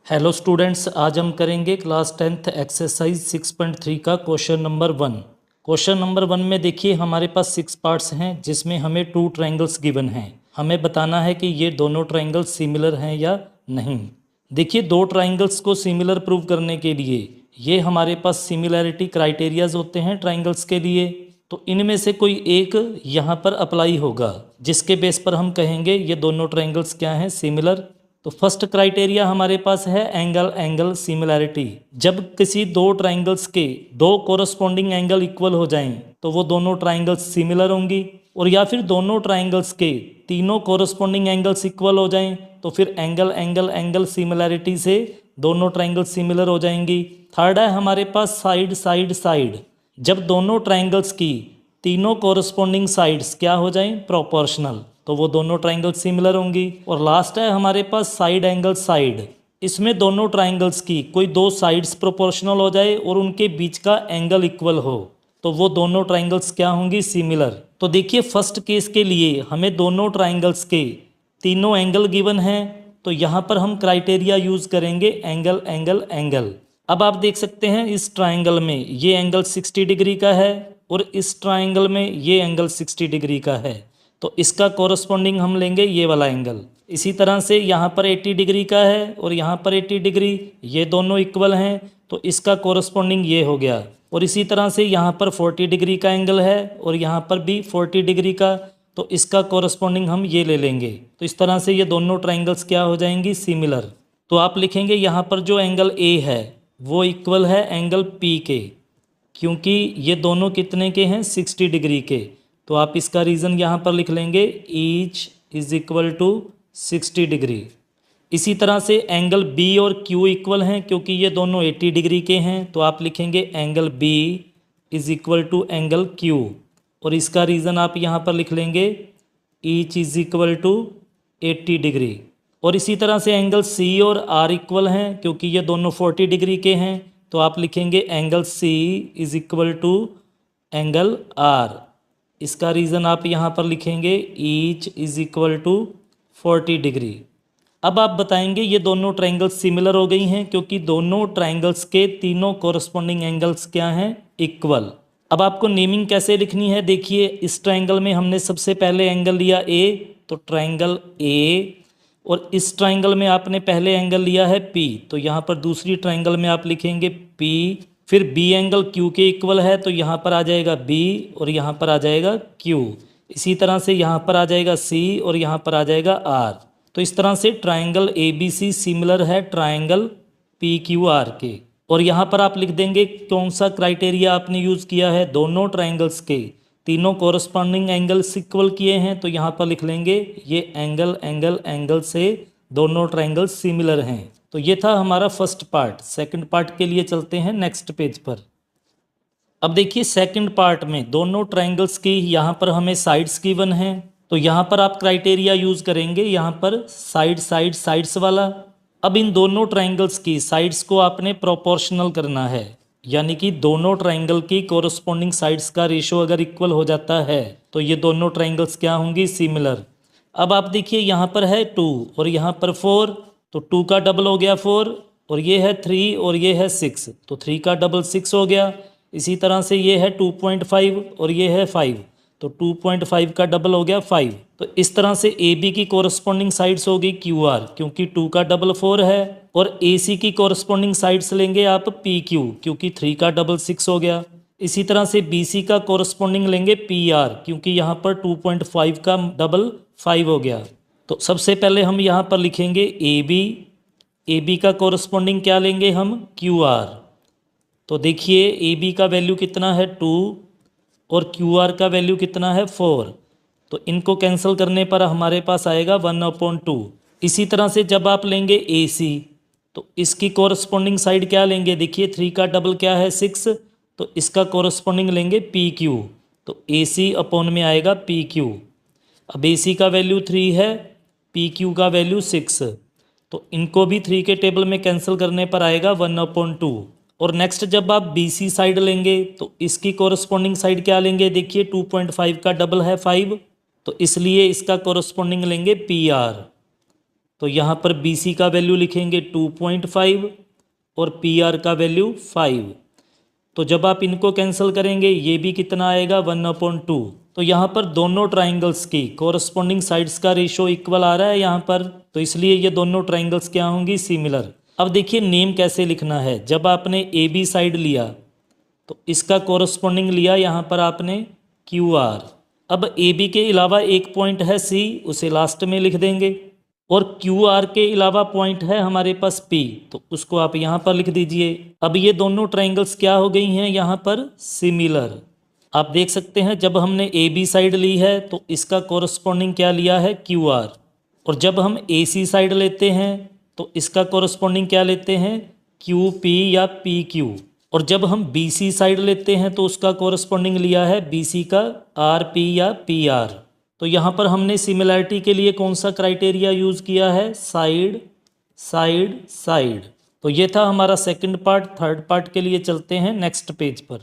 Hello students, आज हम करेंगे क्लास 10th एक्सरसाइज 6.3 का क्वेश्चन नंबर 1। क्वेश्चन नंबर 1 में देखिए हमारे पास 6 पार्ट्स हैं जिसमें हमें 2 ट्रायंगल्स गिवन हैं। हमें बताना है कि ये दोनों ट्रायंगल्स सिमिलर हैं या नहीं। देखिए, दो ट्रायंगल्स को सिमिलर प्रूव करने के लिए ये हमारे पास सिमिलैरिटी क्राइटेरियाज होते हैं ट्रायंगल्स के लिए। तो इनमें से कोई एक यहाँ पर अप्लाई होगा जिसके बेस पर हम कहेंगे ये दोनों ट्रायंगल्स क्या हैं, सिमिलर। तो फर्स्ट क्राइटेरिया हमारे पास है एंगल एंगल सिमिलैरिटी। जब किसी दो ट्रायंगल्स के दो कोरस्पॉन्डिंग एंगल इक्वल हो जाएं तो वो दोनों ट्रायंगल्स सिमिलर होंगी, और या फिर दोनों ट्रायंगल्स के तीनों कोरस्पॉन्डिंग एंगल्स इक्वल हो जाएं तो फिर एंगल एंगल एंगल सिमिलैरिटी से दोनों ट्रायंगल्स सिमिलर हो जाएंगी। थर्ड है हमारे पास साइड साइड साइड। जब दोनों ट्रायंगल्स की तीनों कोरस्पॉन्डिंग साइड्स क्या हो जाएं, प्रोपोर्शनल, तो वो दोनों ट्रायंगल सिमिलर होंगी। और लास्ट है हमारे पास साइड एंगल साइड। इसमें दोनों ट्रायंगल्स की कोई दो साइड्स प्रोपोर्शनल हो जाए और उनके बीच का एंगल इक्वल हो तो वो दोनों ट्रायंगल्स क्या होंगी, सिमिलर। तो देखिए, फर्स्ट केस के लिए हमें दोनों ट्रायंगल्स के तीनों एंगल गिवन हैं, तो यहाँ पर हम क्राइटेरिया यूज करेंगे एंगल एंगल एंगल। अब आप देख सकते हैं इस ट्रायंगल में ये एंगल 60 डिग्री का है और इस ट्रायंगल में ये एंगल 60 डिग्री का है, तो इसका कोरस्पॉन्डिंग हम लेंगे ये वाला एंगल। इसी तरह से यहाँ पर 80 डिग्री का है और यहाँ पर 80 डिग्री, ये दोनों इक्वल हैं तो इसका कोरस्पॉन्डिंग ये हो गया। और इसी तरह से यहाँ पर 40 डिग्री का एंगल है और यहाँ पर भी 40 डिग्री का, तो इसका कोरस्पॉन्डिंग हम ये ले लेंगे। तो इस तरह से ये दोनों ट्रायंगल्स क्या हो जाएंगी, सिमिलर। तो आप लिखेंगे यहाँ पर जो एंगल ए है वो इक्वल है एंगल पी के, क्योंकि ये दोनों कितने के हैं, 60 डिग्री के। तो आप इसका रीज़न यहाँ पर लिख लेंगे each is equal to 60 degree. इसी तरह से एंगल बी और क्यू इक्वल हैं क्योंकि ये दोनों 80 डिग्री के हैं, तो आप लिखेंगे angle B is equal to angle Q, और इसका रीज़न आप यहाँ पर लिख लेंगे each is equal to 80 degree. और इसी तरह से एंगल सी और आर इक्वल हैं क्योंकि ये दोनों 40 डिग्री के हैं, तो आप लिखेंगे angle C is equal to angle R. इसका रीज़न आप यहाँ पर लिखेंगे each is equal to 40 degree. अब आप बताएंगे ये दोनों ट्रायंगल्स सिमिलर हो गई हैं क्योंकि दोनों ट्रायंगल्स के तीनों कोरस्पॉन्डिंग एंगल्स क्या हैं, इक्वल। अब आपको नेमिंग कैसे लिखनी है, देखिए इस ट्रायंगल में हमने सबसे पहले एंगल लिया ए, तो ट्रायंगल ए, और इस ट्रायंगल में आपने पहले एंगल लिया है पी, तो यहाँ पर दूसरी ट्रायंगल में आप लिखेंगे पी। फिर बी एंगल क्यू के इक्वल है तो यहाँ पर आ जाएगा बी और यहाँ पर आ जाएगा क्यू। इसी तरह से यहाँ पर आ जाएगा सी और यहाँ पर आ जाएगा आर। तो इस तरह से triangle A B C similar है ट्रायंगल पी क्यू आर के। और यहाँ पर आप लिख देंगे कौन सा क्राइटेरिया आपने यूज़ किया है, दोनों ट्रायंगल्स के तीनों कोरस्पॉन्डिंग एंगल्स इक्वल किए हैं, तो यहाँ पर लिख लेंगे ये एंगल एंगल एंगल से दोनों ट्रायंगल्स सिमिलर हैं। तो ये था हमारा फर्स्ट पार्ट। सेकंड पार्ट के लिए चलते हैं नेक्स्ट पेज पर। अब देखिए सेकंड पार्ट में दोनों ट्रायंगल्स की यहाँ पर हमें साइड्स गिवन हैं, तो यहाँ पर आप क्राइटेरिया यूज करेंगे यहाँ पर साइड साइड साइड्स वाला। अब इन दोनों ट्रायंगल्स की साइड्स को आपने प्रोपोर्शनल करना है, यानी कि दोनों ट्रायंगल की कोरस्पॉन्डिंग साइड्स का रेशो अगर इक्वल हो जाता है तो ये दोनों ट्रायंगल्स क्या होंगी, सिमिलर। अब आप देखिए यहाँ पर है 2 और यहाँ पर 4, तो 2 का डबल हो गया 4, और ये है 3 और ये है 6, तो 3 का डबल 6 हो गया। इसी तरह से ये है 2.5 और ये है 5, तो 2.5 का डबल हो गया 5। तो इस तरह से ए बी की कोरस्पॉन्डिंग साइड्स होगी क्यू आर, क्योंकि 2 का डबल 4 है, और ए सी की कोरस्पॉन्डिंग साइड्स लेंगे आप पी क्यू, क्योंकि 3 का डबल 6 हो गया। इसी तरह से बी सी का कोरस्पॉन्डिंग लेंगे पी आर, क्योंकि यहाँ पर 2.5 का डबल 5 हो गया। तो सबसे पहले हम यहाँ पर लिखेंगे ए बी का कोरस्पॉन्डिंग क्या लेंगे हम, क्यू आर। तो देखिए ए बी का वैल्यू कितना है 2 और क्यू आर का वैल्यू कितना है 4, तो इनको कैंसिल करने पर हमारे पास आएगा 1/2। इसी तरह से जब आप लेंगे ए सी, तो इसकी कोरस्पॉन्डिंग साइड क्या लेंगे, देखिए 3 का डबल क्या है 6, तो इसका कोरस्पॉन्डिंग लेंगे पी क्यू, तो ए सी अपॉन में आएगा पी क्यू। अब ए सी का वैल्यू 3 है, पी क्यू का वैल्यू 6, तो इनको भी 3 के टेबल में कैंसिल करने पर आएगा 1/2। और नेक्स्ट जब आप बी सी साइड लेंगे तो इसकी कोरस्पॉन्डिंग साइड क्या लेंगे, देखिए 2.5 का डबल है 5, तो इसलिए इसका कोरस्पॉन्डिंग लेंगे पी आर। तो यहाँ पर बी सी का वैल्यू लिखेंगे 2.5 और पी आर का वैल्यू 5। तो जब आप इनको कैंसिल करेंगे ये भी कितना आएगा 1/2। तो यहाँ पर दोनों ट्राइंगल्स की कोरस्पॉन्डिंग साइड्स का रेशो इक्वल आ रहा है यहाँ पर, तो इसलिए ये दोनों ट्राइंगल्स क्या होंगी, सिमिलर। अब देखिए नेम कैसे लिखना है। जब आपने ए बी साइड लिया तो इसका कोरस्पॉन्डिंग लिया यहाँ पर आपने क्यू आर। अब ए बी के अलावा एक पॉइंट है सी, उसे लास्ट में लिख देंगे, और क्यू आर के अलावा पॉइंट है हमारे पास पी, तो उसको आप यहाँ पर लिख दीजिए। अब ये दोनों ट्राइंगल्स क्या हो गई हैं यहाँ पर, सिमिलर। आप देख सकते हैं जब हमने ए बी साइड ली है तो इसका कोरस्पॉन्डिंग क्या लिया है, क्यू आर, और जब हम ए सी साइड लेते हैं तो इसका कोरस्पॉन्डिंग क्या लेते हैं, क्यू पी या पी क्यू, और जब हम बी सी साइड लेते हैं तो उसका कोरस्पॉन्डिंग लिया है बी सी का आर पी या पी आर। तो यहाँ पर हमने सिमिलैरिटी के लिए कौन सा क्राइटेरिया यूज़ किया है, साइड साइड साइड। तो ये था हमारा सेकंड पार्ट। थर्ड पार्ट के लिए चलते हैं नेक्स्ट पेज पर।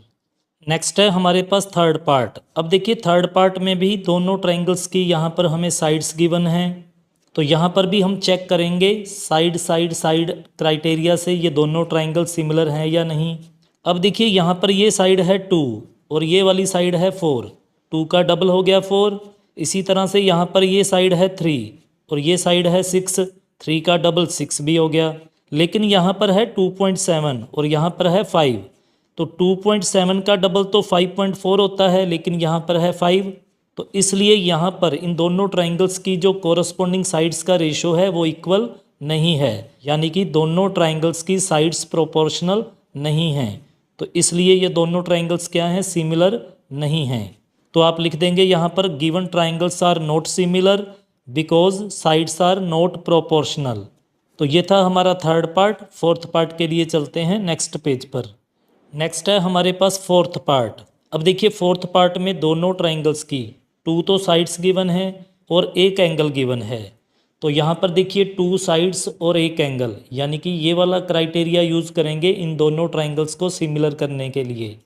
नेक्स्ट है हमारे पास थर्ड पार्ट। अब देखिए थर्ड पार्ट में भी दोनों ट्राइंगल्स की यहाँ पर हमें साइड्स गिवन हैं, तो यहाँ पर भी हम चेक करेंगे साइड साइड साइड क्राइटेरिया से ये दोनों ट्राइंगल सिमिलर हैं या नहीं। अब देखिए यहाँ पर ये साइड है 2 और ये वाली साइड है 4, 2 का डबल हो गया 4। इसी तरह से यहाँ पर ये साइड है 3 और ये साइड है 6, 3 का डबल 6 भी हो गया। लेकिन यहाँ पर है 2.7 और यहाँ पर है 5, तो 2.7 का डबल तो 5.4 होता है, लेकिन यहाँ पर है 5, तो इसलिए यहाँ पर इन दोनों ट्राइंगल्स की जो कोरस्पॉन्डिंग साइड्स का रेशो है वो इक्वल नहीं है, यानी कि दोनों ट्राइंगल्स की साइड्स प्रोपोर्शनल नहीं हैं। तो इसलिए ये दोनों ट्राइंगल्स क्या हैं, सिमिलर नहीं हैं। तो आप लिख देंगे यहाँ पर given triangles are not similar because sides are not proportional. तो ये था हमारा थर्ड पार्ट। फोर्थ पार्ट के लिए चलते हैं नेक्स्ट पेज पर। नेक्स्ट है हमारे पास फोर्थ पार्ट। अब देखिए फोर्थ पार्ट में दोनों ट्राइंगल्स की 2 तो साइड्स गिवन है और एक एंगल गिवन है। तो यहाँ पर देखिए 2 साइड्स और एक एंगल, यानी कि ये वाला क्राइटेरिया यूज़ करेंगे इन दोनों ट्राइंगल्स को सिमिलर करने के लिए।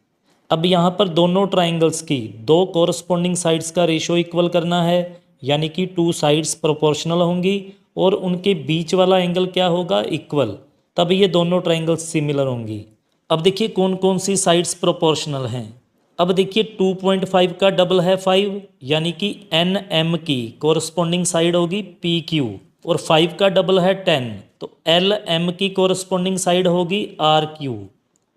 अब यहाँ पर दोनों ट्राइंगल्स की 2 कोरस्पॉन्डिंग साइड्स का रेशो इक्वल करना है, यानी कि 2 साइड्स प्रोपोर्शनल होंगी और उनके बीच वाला एंगल क्या होगा, इक्वल, तब ये दोनों ट्राइंगल्स सिमिलर होंगी। अब देखिए कौन कौन सी साइड्स प्रोपोर्शनल हैं। अब देखिए 2.5 का डबल है 5, यानी कि एन एम की कोरस्पॉन्डिंग साइड होगी पी क्यू, और 5 का डबल है 10, तो एल एम की कोरस्पॉन्डिंग साइड होगी आर क्यू,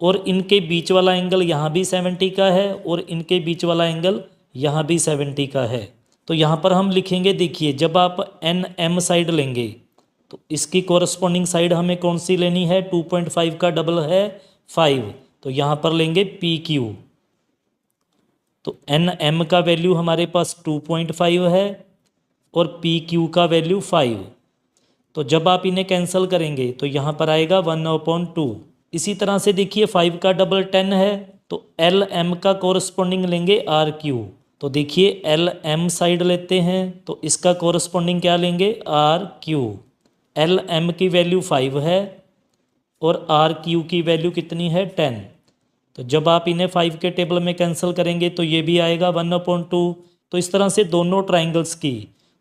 और इनके बीच वाला एंगल यहाँ भी 70 का है और इनके बीच वाला एंगल यहाँ भी 70 का है। तो यहाँ पर हम लिखेंगे, देखिए जब आप एन एम साइड लेंगे तो इसकी कोरस्पॉन्डिंग साइड हमें कौन सी लेनी है, 2.5 का डबल है 5, तो यहाँ पर लेंगे पी क्यू। तो एन एम का वैल्यू हमारे पास 2.5 है और पी क्यू का वैल्यू 5। तो जब आप इन्हें कैंसिल करेंगे तो यहाँ पर आएगा 1/2। इसी तरह से देखिए 5 का डबल 10 है, तो एल एम का कोरस्पॉन्डिंग लेंगे आर क्यू। तो देखिए एल एम साइड लेते हैं तो इसका कोरस्पॉन्डिंग क्या लेंगे, आर क्यू। एल एम की वैल्यू 5 है और आर क्यू की वैल्यू कितनी है, 10। तो जब आप इन्हें 5 के टेबल में कैंसिल करेंगे तो ये भी आएगा 1/2। तो इस तरह से दोनों ट्राइंगल्स की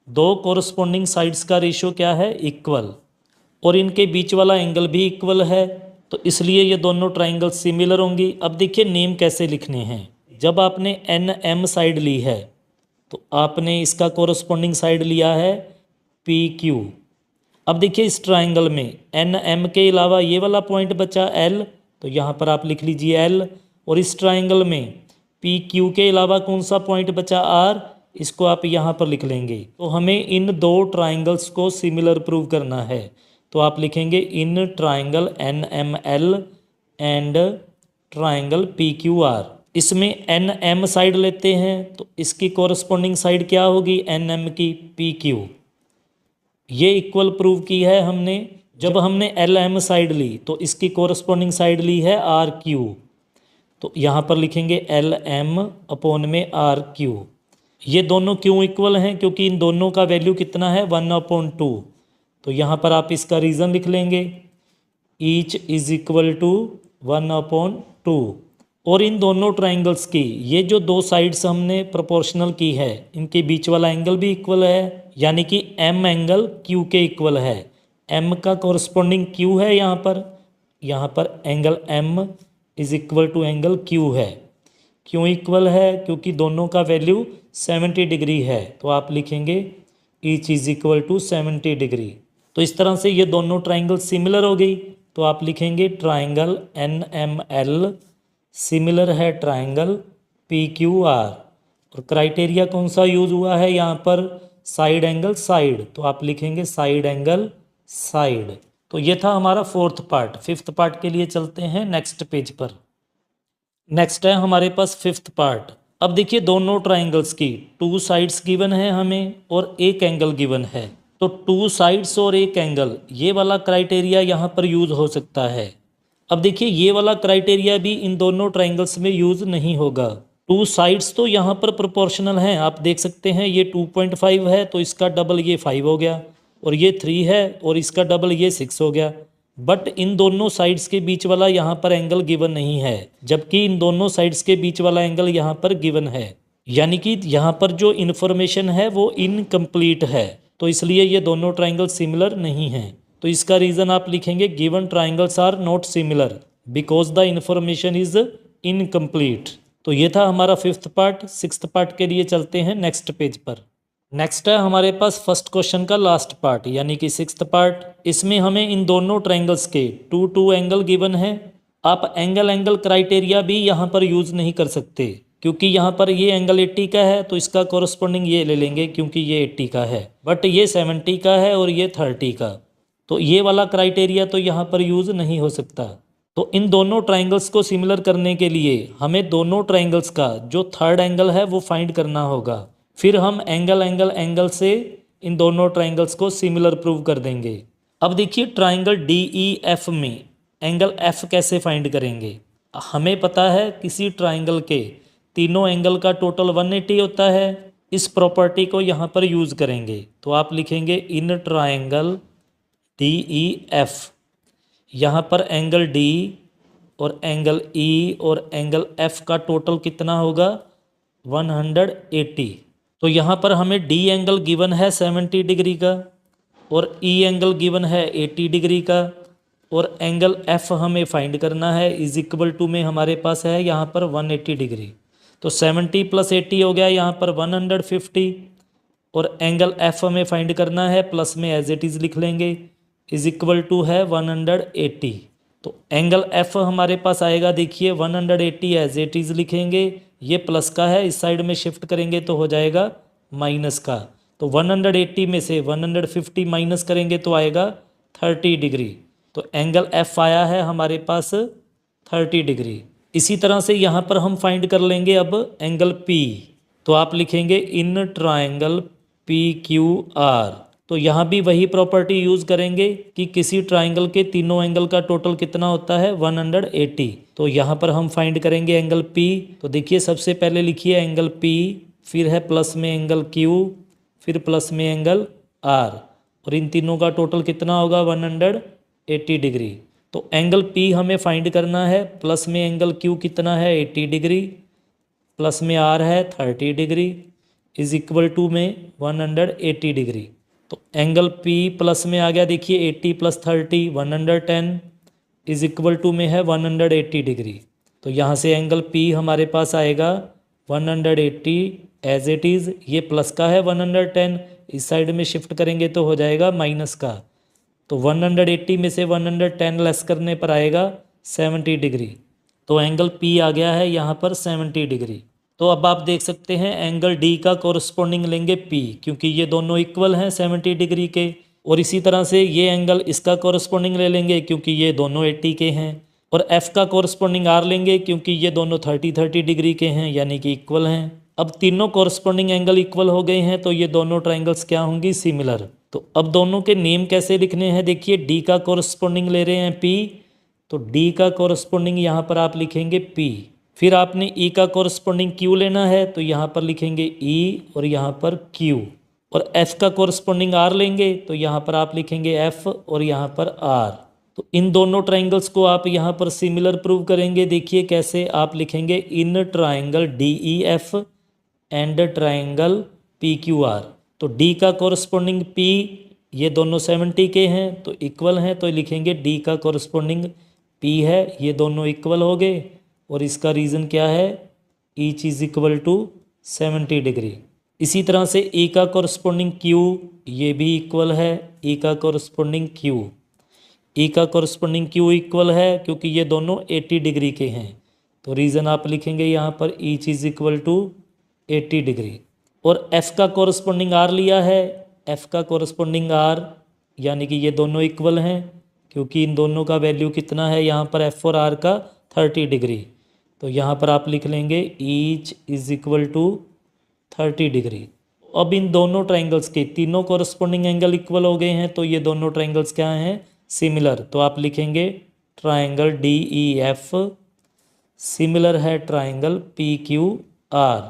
2 कोरस्पॉन्डिंग साइड्स का रेशो क्या है, इक्वल, और इनके बीच वाला एंगल भी इक्वल है, तो इसलिए ये दोनों ट्राइंगल्स सिमिलर होंगी। अब देखिए नेम कैसे लिखने हैं। जब आपने एन एम साइड ली है तो आपने इसका कोरस्पॉन्डिंग साइड लिया है पी क्यू। अब देखिए इस ट्राइंगल में एन एम के अलावा ये वाला पॉइंट बचा एल, तो यहाँ पर आप लिख लीजिए एल, और इस ट्राइंगल में पी क्यू के अलावा कौन सा पॉइंट बचा, आर, इसको आप यहाँ पर लिख लेंगे। तो हमें इन 2 ट्राइंगल्स को सिमिलर प्रूव करना है, तो आप लिखेंगे in triangle N M L and triangle P Q R. इसमें एन एम साइड लेते हैं तो इसकी कोरस्पॉन्डिंग साइड क्या होगी, एन एम की पी क्यू। ये इक्वल प्रूव की है हमने। जब हमने एल एम साइड ली तो इसकी कोरस्पॉन्डिंग साइड ली है आर क्यू, तो यहाँ पर लिखेंगे एल एम अपॉन में आर क्यू। ये दोनों क्यों इक्वल हैं, क्योंकि इन दोनों का वैल्यू कितना है, 1/2। तो यहाँ पर आप इसका रीज़न लिख लेंगे, ईच इज इक्वल टू 1/2, और इन दोनों ट्राइंगल्स की ये जो दो साइड्स हमने प्रोपोर्शनल की है, इनके बीच वाला एंगल भी इक्वल है, यानी कि एम एंगल क्यू के इक्वल है। एम का कॉरस्पॉन्डिंग क्यू है यहाँ पर angle M is equal to angle Q है। क्यों इक्वल है? क्योंकि दोनों का वैल्यू 70 डिग्री है, तो आप लिखेंगे each is equal to 70 degree. तो इस तरह से ये दोनों ट्राइंगल सिमिलर हो गई, तो आप लिखेंगे triangle N M L similar है ट्राइंगल पी क्यू आर। और क्राइटेरिया कौन सा यूज हुआ है यहाँ पर? साइड एंगल साइड, तो आप लिखेंगे साइड एंगल साइड। तो ये था हमारा फोर्थ पार्ट। फिफ्थ पार्ट के लिए चलते हैं नेक्स्ट पेज पर। नेक्स्ट है हमारे पास फिफ्थ पार्ट। अब देखिए दोनों ट्राइंगल्स की टू साइड्स गिवन है हमें और एक एंगल गिवन है। तो टू साइड्स और एक एंगल, ये वाला क्राइटेरिया यहाँ पर यूज हो सकता है। अब देखिए ये वाला क्राइटेरिया भी इन दोनों ट्राइंगल्स में यूज नहीं होगा। टू साइड्स तो यहाँ पर प्रोपोर्शनल हैं, आप देख सकते हैं ये 2.5 है तो इसका डबल ये 5 हो गया, और ये 3 है और इसका डबल ये 6 हो गया। बट इन दोनों साइड्स के बीच वाला यहाँ पर एंगल गिवन नहीं है, जबकि इन दोनों साइड्स के बीच वाला एंगल यहाँ पर गिवन है, यानी कि यहाँ पर जो इन्फॉर्मेशन है वो इनकम्प्लीट है। तो इसलिए ये दोनों ट्राइंगल सिमिलर नहीं हैं। तो इसका रीज़न आप लिखेंगे given triangles are not similar because the information is incomplete. तो ये था हमारा फिफ्थ पार्ट। सिक्स्थ पार्ट के लिए चलते हैं नेक्स्ट पेज पर। नेक्स्ट है हमारे पास फर्स्ट क्वेश्चन का लास्ट पार्ट, यानी कि सिक्स्थ पार्ट। इसमें हमें इन दोनों ट्राइंगल्स के टू एंगल गिवन है। आप एंगल क्राइटेरिया भी यहाँ पर यूज नहीं कर सकते, क्योंकि यहाँ पर ये एंगल 80 का है तो इसका कॉरस्पॉन्डिंग ये ले लेंगे, क्योंकि ये 80 का है, बट ये 70 का है और ये 30 का। तो ये वाला क्राइटेरिया तो यहाँ पर यूज नहीं हो सकता। तो इन दोनों ट्राइंगल्स को सिमिलर करने के लिए हमें दोनों ट्राइंगल्स का जो थर्ड एंगल है वो फाइंड करना होगा। फिर हम एंगल से इन दोनों ट्राइंगल्स को सिमिलर प्रूव कर देंगे। अब देखिए ट्राइंगल DEF में एंगल F कैसे फाइंड करेंगे? हमें पता है किसी ट्राइंगल के तीनों एंगल का टोटल 180 होता है। इस प्रॉपर्टी को यहाँ पर यूज़ करेंगे, तो आप लिखेंगे इन ट्राइंगल DEF, यहाँ पर एंगल D और एंगल E और एंगल F का टोटल कितना होगा? 180। तो यहाँ पर हमें D एंगल गिवन है 70 डिग्री का और E एंगल गिवन है 80 डिग्री का, और एंगल F हमें फाइंड करना है इज इक्वल टू में हमारे पास है यहाँ पर 180 डिग्री। तो 70 + 80 हो गया यहाँ पर 150, और एंगल F हमें फाइंड करना है प्लस में एज इट इज़ लिख लेंगे इज इक्वल टू है 180। तो एंगल F हमारे पास आएगा, देखिए 180 एज इट इज़ लिखेंगे, ये प्लस का है, इस साइड में शिफ्ट करेंगे तो हो जाएगा माइनस का। तो 180 में से 150 माइनस करेंगे तो आएगा 30 डिग्री। तो एंगल F आया है हमारे पास 30 डिग्री। इसी तरह से यहाँ पर हम फाइंड कर लेंगे अब एंगल P। तो आप लिखेंगे इन ट्राइंगल PQR। तो यहाँ भी वही प्रॉपर्टी यूज़ करेंगे कि किसी ट्राइंगल के तीनों एंगल का टोटल कितना होता है? 180। तो यहाँ पर हम फाइंड करेंगे एंगल P। तो देखिए सबसे पहले लिखिए एंगल P, फिर है प्लस में एंगल Q, फिर प्लस में एंगल R, और इन तीनों का टोटल कितना होगा? 180 डिग्री। तो एंगल P हमें फाइंड करना है, प्लस में एंगल Q कितना है? 80 डिग्री, प्लस में R है 30 डिग्री, इज इक्वल टू में 180 डिग्री। तो एंगल P प्लस में आ गया, देखिए 80 + 30 110 इज इक्वल टू में है 180 डिग्री। तो यहाँ से एंगल P हमारे पास आएगा 180 एज इट इज़, ये प्लस का है 110, इस साइड में शिफ्ट करेंगे तो हो जाएगा माइनस का। तो 180 में से 110 लेस करने पर आएगा 70 डिग्री। तो एंगल P आ गया है यहाँ पर 70 डिग्री। तो अब आप देख सकते हैं एंगल D का कॉरस्पॉन्डिंग लेंगे P, क्योंकि ये दोनों इक्वल हैं 70 डिग्री के, और इसी तरह से ये एंगल इसका कॉरस्पॉन्डिंग ले लेंगे क्योंकि ये दोनों 80 के हैं, और F का कॉरस्पॉन्डिंग R लेंगे क्योंकि ये दोनों 30 डिग्री के हैं, यानी कि इक्वल हैं। अब तीनों कॉरस्पॉन्डिंग एंगल इक्वल हो गए हैं तो ये दोनों ट्राइंगल्स क्या होंगी? सिमिलर। तो अब दोनों के नेम कैसे लिखने हैं? देखिए D का कॉरस्पॉन्डिंग ले रहे हैं P, तो D का कॉरस्पॉन्डिंग यहाँ पर आप लिखेंगे P। फिर आपने E का कॉरस्पॉन्डिंग Q लेना है तो यहाँ पर लिखेंगे E और यहाँ पर Q, और F का कॉरस्पॉन्डिंग R लेंगे तो यहाँ पर आप लिखेंगे F और यहाँ पर R। तो इन दोनों ट्राइंगल्स को आप यहाँ पर सिमिलर प्रूव करेंगे। देखिए कैसे, आप लिखेंगे in triangle DEF and triangle PQR। तो डी का कॉरस्पॉन्डिंग P, ये दोनों 70 के हैं तो इक्वल हैं, तो लिखेंगे डी का कॉरस्पॉन्डिंग P है, ये दोनों इक्वल हो गए। और इसका रीज़न क्या है, each is equal to 70 degree. इसी तरह से E का कॉरस्पॉन्डिंग Q, ये भी इक्वल है, E का कॉरस्पॉन्डिंग Q, E का कॉरस्पॉन्डिंग Q इक्वल है क्योंकि ये दोनों 80 डिग्री के हैं। तो रीज़न आप लिखेंगे यहाँ पर each is equal to 80 degree. और F का कॉरस्पॉन्डिंग R लिया है, F का कॉरस्पॉन्डिंग R, यानी कि ये दोनों इक्वल हैं क्योंकि इन दोनों का वैल्यू कितना है यहाँ पर F और R का 30 डिग्री। तो यहाँ पर आप लिख लेंगे each is equal to 30 degree. अब इन दोनों ट्राइंगल्स के तीनों कॉरस्पॉन्डिंग एंगल इक्वल हो गए हैं, तो ये दोनों ट्राइंगल्स क्या हैं, सिमिलर। तो आप लिखेंगे ट्राइंगल DEF सिमिलर है ट्राइंगल PQR।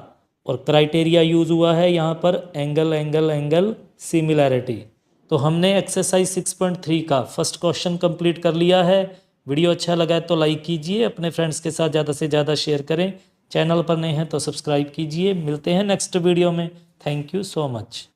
और क्राइटेरिया यूज़ हुआ है यहाँ पर एंगल एंगल एंगल सिमिलैरिटी। तो हमने एक्सरसाइज 6.3 का फर्स्ट क्वेश्चन कंप्लीट कर लिया है। वीडियो अच्छा लगा है तो लाइक कीजिए, अपने फ्रेंड्स के साथ ज़्यादा से ज़्यादा शेयर करें। चैनल पर नए हैं तो सब्सक्राइब कीजिए। मिलते हैं नेक्स्ट वीडियो में। Thank you so much.